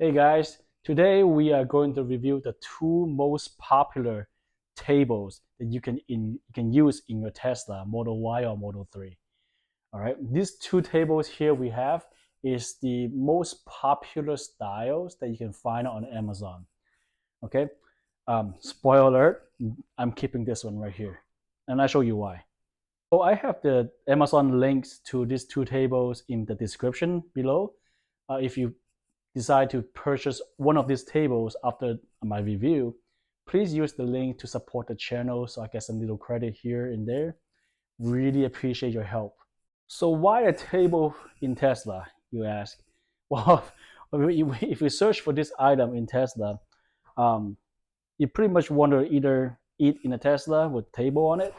Hey guys, today we are going to review the two most popular tables that you can use in your Tesla Model Y or Model 3. All right, these two tables here we have is the most popular styles that you can find on Amazon. Okay, spoiler alert, I'm keeping this one right here, and I'll show you why. So I have the Amazon links to these two tables in the description below. If you decide to purchase one of these tables after my review, please use the link to support the channel so I get some little credit here and there. Really appreciate your help. So why a table in Tesla, you ask? Well, if you search for this item in Tesla, um, you pretty much want to either eat in a Tesla with table on it,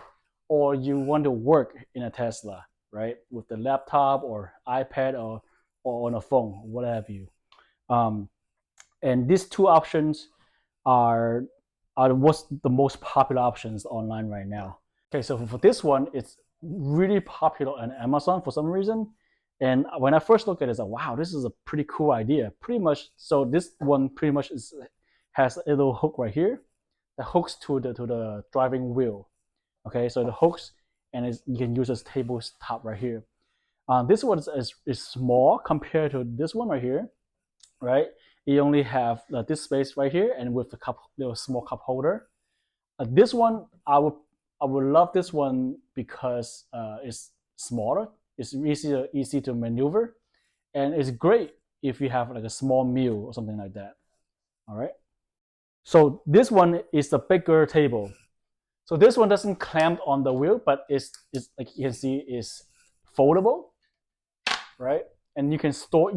or you want to work in a Tesla, right? With the laptop or iPad or on a phone, what have you. Um, and these two options are are what's the most popular options online right now. Okay, so for this one, it's really popular on Amazon for some reason. And when I first looked at it, I was like, wow, this is a pretty cool idea. Pretty much, so this one pretty much has a little hook right here that hooks to the driving wheel. Okay, so the hooks and you can use this table's top right here. This one is small compared to this one right here, right? You only have this space right here, and with the little small cup holder. This one, I would love this one because it's smaller, it's easy to maneuver, and it's great if you have like a small meal or something like that. All right. So this one is the bigger table. So this one doesn't clamp on the wheel, but it's like you can see is foldable, right? And you can store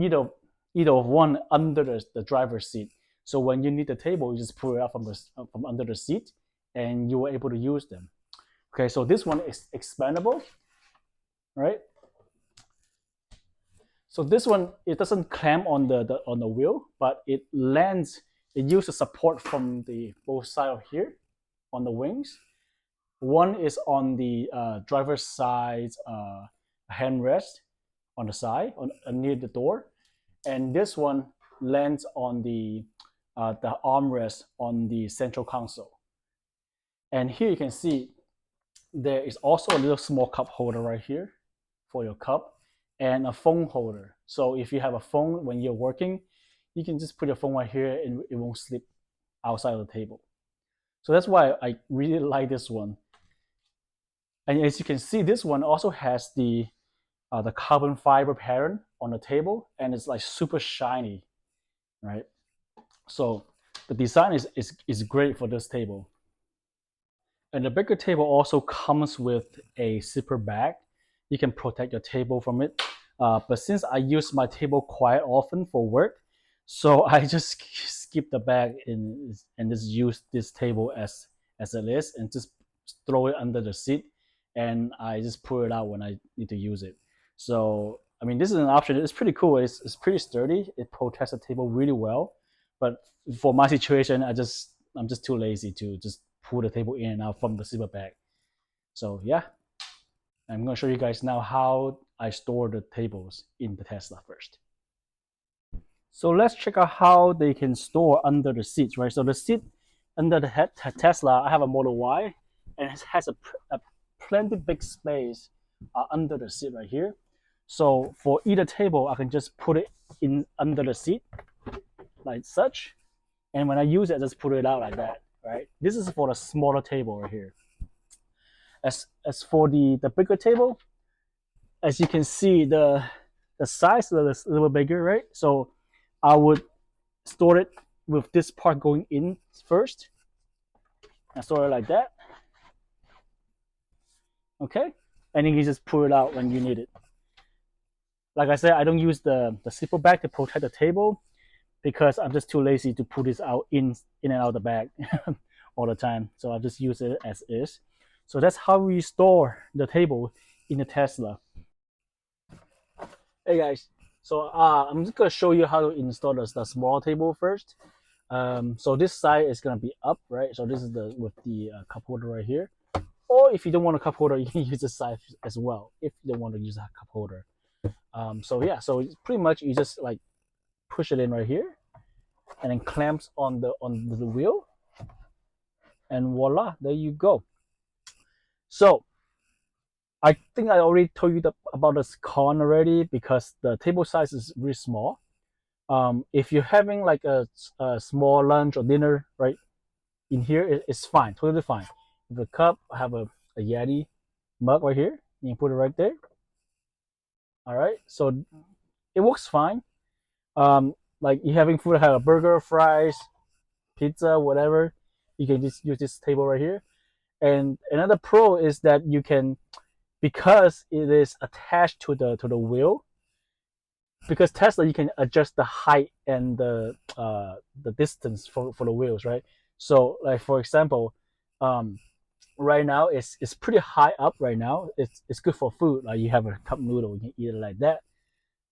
either of one under the driver's seat. So when you need the table, you just pull it out from under the seat, and you were able to use them. Okay, so this one is expandable, right? So this one, it doesn't clamp on the wheel, but it lands. It uses support from the both side of here on the wings. One is on the driver's side handrest on the side, near the door, and this one lands on the armrest on the central console. And here you can see there is also a little small cup holder right here for your cup and a phone holder. So if you have a phone when you're working, you can just put your phone right here and it won't slip outside of the table. So that's why I really like this one. And as you can see, this one also has the carbon fiber pattern on the table, and it's like super shiny, right? So the design is great for this table. And the bigger table also comes with a zipper bag. You can protect your table from it. But since I use my table quite often for work, so I just skip the bag and just use this table as it is, and just throw it under the seat, and I just pull it out when I need to use it. So I mean, this is an option. It's pretty cool. It's pretty sturdy. It protects the table really well. But for my situation, I'm just too lazy to just pull the table in and out from the zipper bag. So yeah, I'm gonna show you guys now how I store the tables in the Tesla first. So let's check out how they can store under the seats, right? So the seat under the Tesla, I have a Model Y, and it has a plenty big space under the seat right here. So for either table, I can just put it in under the seat like such, and when I use it, I just put it out like that, right? This is for the smaller table right here. As for the bigger table, as you can see, the size is a little bigger, right? So I would store it with this part going in first, and store it like that. Okay, and then you just pull it out when you need it. Like I said, I don't use the zipper bag to protect the table because I'm just too lazy to pull this out in and out of the bag all the time. So I just use it as is. So that's how we store the table in the Tesla. Hey guys, so I'm just gonna show you how to install the small table first. So this side is gonna be up, right? So this is the with the cup holder right here. Or if you don't want a cup holder, you can use this side as well. If you don't want to use a cup holder. So yeah, so pretty much you just like push it in right here, and then clamps on the wheel, and voila, there you go. So I think I already told you about this con already, because the table size is really small. If you're having like a small lunch or dinner, right, in here, it's fine, totally fine. The cup, I have a Yeti mug right here. You can put it right there. All right, so it works fine. Like you having food, have a burger, fries, pizza, whatever. You can just use this table right here. And another pro is that you can, because it is attached to the wheel. Because Tesla, you can adjust the height and the distance for the wheels, right? So, like for example, right now it's pretty high up right now. It's good for food. Like you have a cup noodle, you can eat it like that,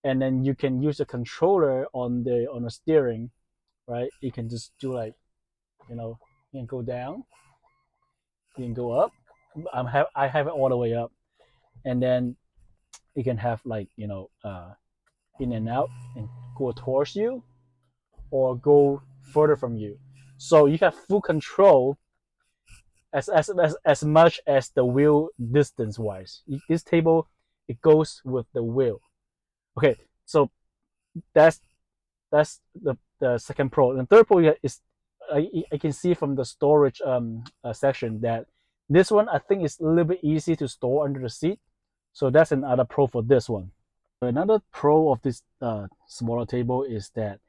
and then you can use a controller on the steering, right? You can just do like, you can go down, you can go up. I have it all the way up, and then you can have like, in and out and go towards you or go further from you. So you have full control as much as the wheel distance wise. This table, it goes with the wheel. Okay, so that's the second pro. And third pro is, I can see from the storage section that this one I think is a little bit easy to store under the seat. So that's another pro for this one. Another pro of this smaller table is that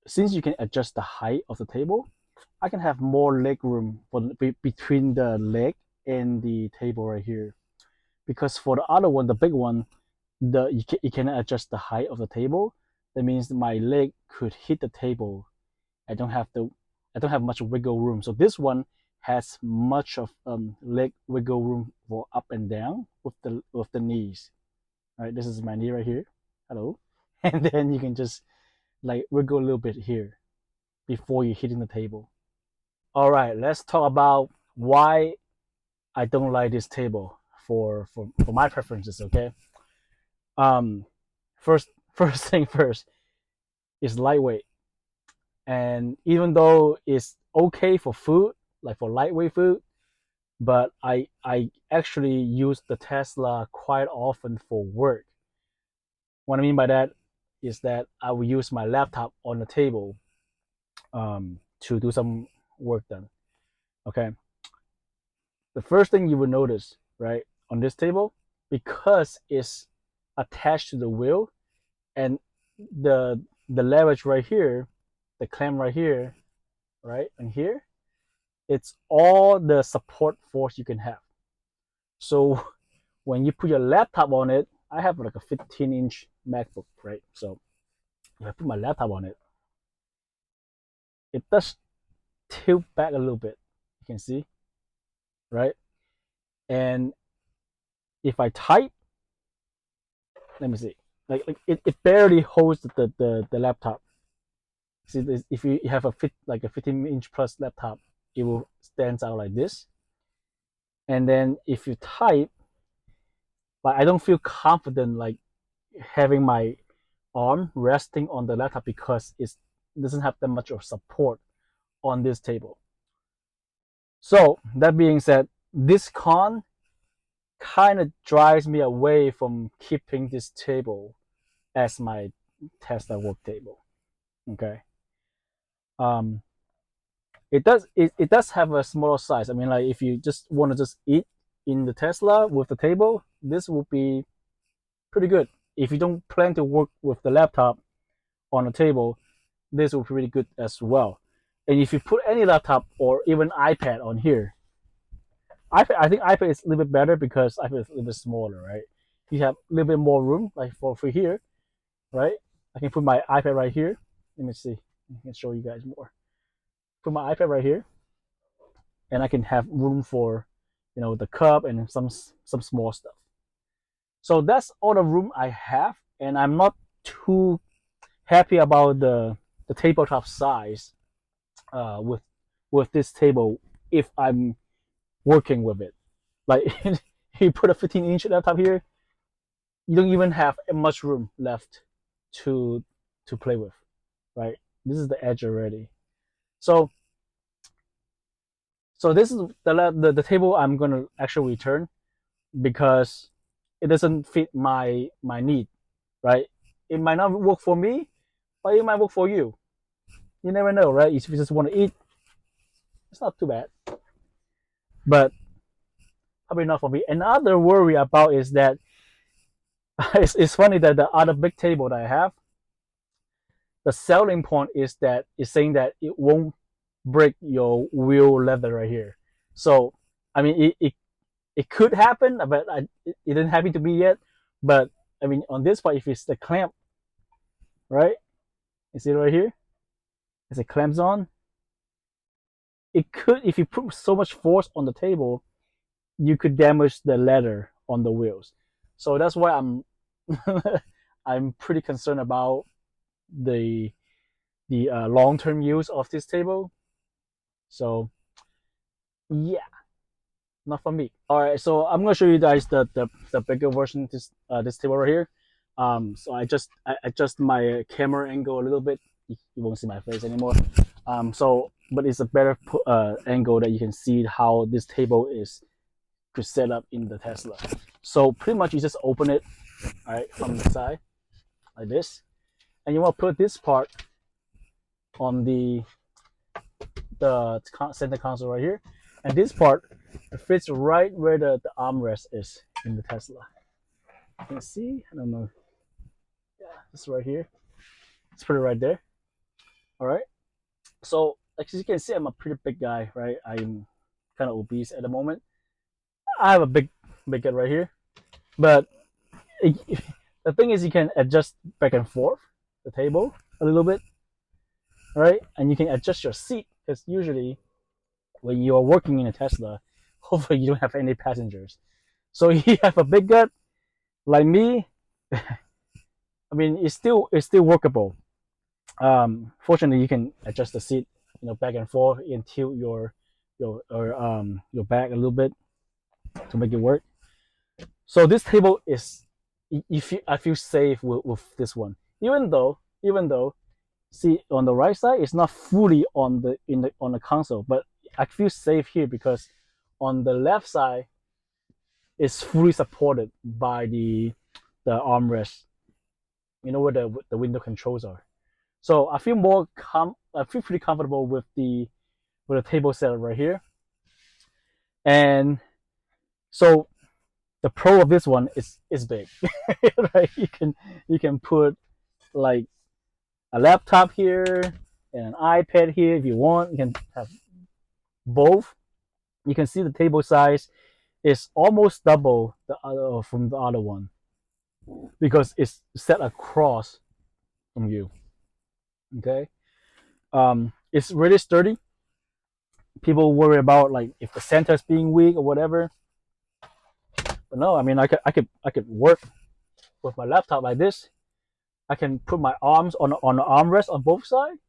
since you can adjust the height of the table, I can have more leg room between the leg and the table right here. Because for the other one, the big one, you cannot adjust the height of the table. That means my leg could hit the table. I don't have much wiggle room. So this one has much of leg wiggle room for up and down with the knees. All right, this is my knee right here. Hello, and then you can just like wiggle a little bit here before you're hitting the table. All right, let's talk about why I don't like this table for my preferences. Okay. Um, first thing first is lightweight, and even though it's okay for food, like for lightweight food, but I actually use the Tesla quite often for work. What I mean by that is that I will use my laptop on the table to do some work done. Okay. The first thing you will notice, right, on this table, because it's attached to the wheel, and the leverage right here, the clamp right here, right, and here, it's all the support force you can have. So when you put your laptop on it, I have like a 15-inch MacBook, right? So if I put my laptop on it, it does tilt back a little bit. You can see, right? And if I type, let me see, like it barely holds the laptop. See, if you have like a 15-inch plus laptop, it will stand out like this. And then if you type, but I don't feel confident like having my arm resting on the laptop because it doesn't have that much of support on this table. So that being said, this con kind of drives me away from keeping this table as my Tesla work table. Okay. Um, it does have a smaller size. I mean, like if you just want to just eat in the Tesla with the table, this would be pretty good. If you don't plan to work with the laptop on the table, this will be pretty good as well. And if you put any laptop or even iPad on here, I think iPad is a little bit better because iPad is a little bit smaller, right? You have a little bit more room, like for here, right? I can put my iPad right here. Let me see. I can show you guys more. Put my iPad right here, and I can have room for, the cup and some small stuff. So that's all the room I have, and I'm not too happy about the tabletop size with this table if I'm working with it. Like you put a 15-inch laptop here, you don't even have much room left to play with, right? This is the edge already. So this is the table I'm gonna actually return because it doesn't fit my need, right? It might not work for me, but it might work for you. You never know, right? If you just want to eat, it's not too bad. But probably not for me. Another worry about is that it's funny that the other big table that I have, the selling point is that it's saying that it won't break your wheel leather right here. So I mean, it could happen, but it didn't happen to me yet. But I mean, on this part, if it's the clamp, right? You see it right here? It's a clamps on. It could, if you put so much force on the table, you could damage the leather on the wheels. So that's why I'm pretty concerned about the long-term use of this table. So yeah, not for me. All right, so I'm gonna show you guys the bigger version of this table right here. So I adjust my camera angle a little bit. You won't see my face anymore. So but it's a better angle that you can see how this table is to set up in the Tesla. So pretty much you just open it, all right, from the side like this, and you want to put this part on the center console right here, and this part fits right where the armrest is in the Tesla. You can see, I don't know, yeah, it's right here. Let's put it right there. All right. So as you can see, I'm a pretty big guy, right? I'm kind of obese at the moment. I have a big head right here, but the thing is, you can adjust back and forth the table a little bit, right? And you can adjust your seat because usually when you are working in a Tesla, hopefully you don't have any passengers. So you have a big gut like me. I mean, it's still workable. Fortunately, you can adjust the seat, back and forth and tilt your back a little bit to make it work. So this table is, I feel safe with this one, even though see on the right side it's not fully on the console, but I feel safe here because on the left side it's fully supported by the armrest, where the window controls are. So I feel pretty comfortable with the table setup right here. And so the pro of this one is big. Right? You can put like a laptop here and an iPad here if you want. You can have both. You can see the table size is almost double from the other one because it's set across from you. Okay, it's really sturdy. People worry about like if the center is being weak or whatever, but no. I mean, I could work with my laptop like this. I can put my arms on the armrest on both sides,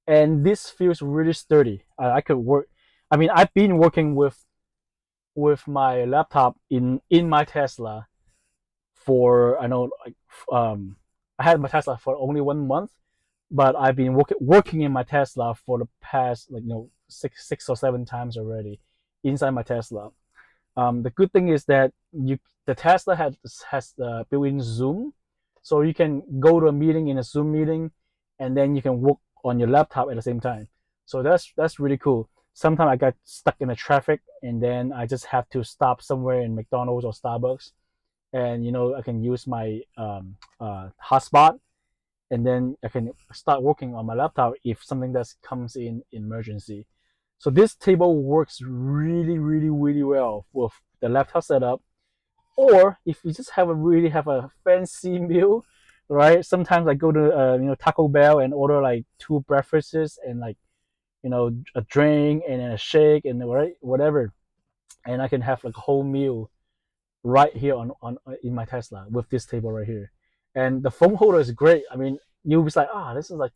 and this feels really sturdy. I could work. I mean, I've been working with my laptop in my Tesla for, I know, like, I had my Tesla for only 1 month, but I've been working in my Tesla for the past, like, six or seven times already inside my Tesla. The good thing is that the Tesla has the built-in Zoom, so you can go to a meeting in a Zoom meeting, and then you can work on your laptop at the same time. So that's really cool. Sometimes I got stuck in the traffic, and then I just have to stop somewhere in McDonald's or Starbucks, and I can use my hotspot, and then I can start working on my laptop if something that comes in emergency. So this table works really, really, really well with the laptop setup. Or if you just have a fancy meal, right? Sometimes I go to Taco Bell and order like 2 breakfasts and, like, a drink and a shake and whatever, and I can have like a whole meal right here on in my Tesla with this table right here. And the phone holder is great. I mean, you'll be like, this is like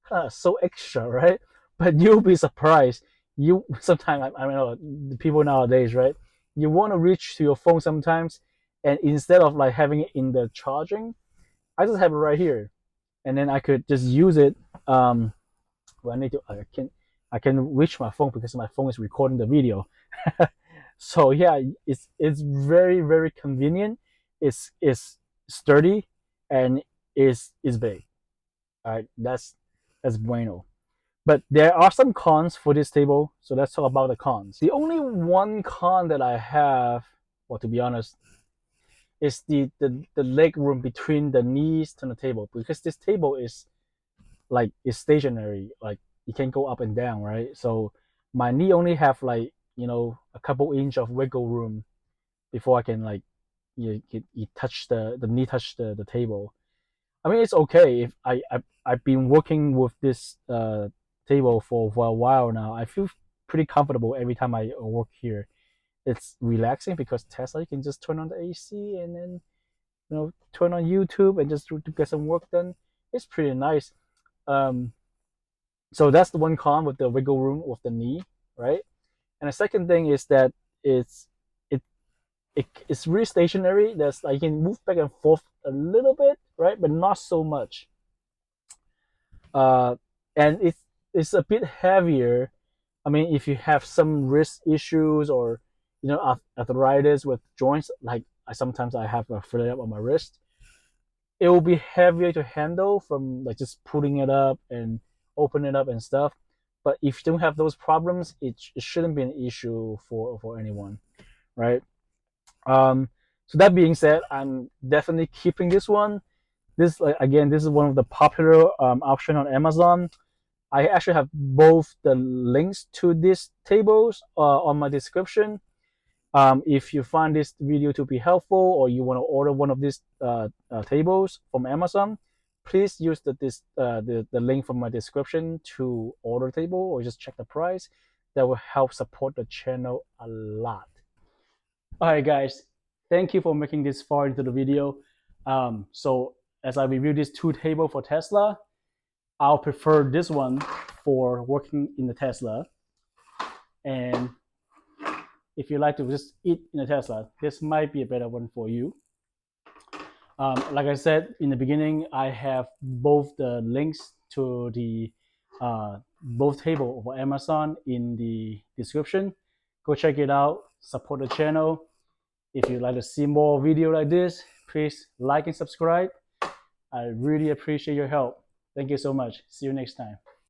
kind of so extra, right? But you'll be surprised. You sometimes, I don't know, the people nowadays, right? You want to reach to your phone sometimes, and instead of like having it in the charging, I just have it right here, and then I could just use it when I can reach my phone because my phone is recording the video. So yeah, it's very convenient. It's sturdy and is big. All right, that's bueno. But there are some cons for this table, so let's talk about the cons. The only one con that I have, well, to be honest, is the leg room between the knees to the table, because this table is stationary, like you can go up and down, right? So my knee only have like, a couple inch of wiggle room before I can like you touch the knee touch the table. I mean, it's okay if I've been working with this table for a while now. I feel pretty comfortable every time I work here. It's relaxing because Tesla, you can just turn on the AC and then turn on YouTube and just to get some work done. It's pretty nice. Um, so that's the one con with the wiggle room with the knee, right? And the second thing is that it's it, it's really stationary. There's like you can move back and forth a little bit, right, but not so much. And it's a bit heavier. I mean, if you have some wrist issues or arthritis with joints, like I have a flare up on my wrist, it will be heavier to handle from like just putting it up and open it up and stuff. But if you don't have those problems, it shouldn't be an issue for anyone, right? So that being said, I'm definitely keeping this one. This again, this is one of the popular option on Amazon. I actually have both the links to these tables on my description. If you find this video to be helpful or you want to order one of these tables from Amazon, please use the link from my description to order the table or just check the price. That will help support the channel a lot. All right, guys, thank you for making this far into the video. So as I review this two table for Tesla, I'll prefer this one for working in the Tesla. And if you like to just eat in a Tesla, this might be a better one for you. Like I said in the beginning, I have both the links to the both table for Amazon in the description. Go check it out, support the channel. If you'd like to see more video like this, please like and subscribe. I really appreciate your help. Thank you so much. See you next time.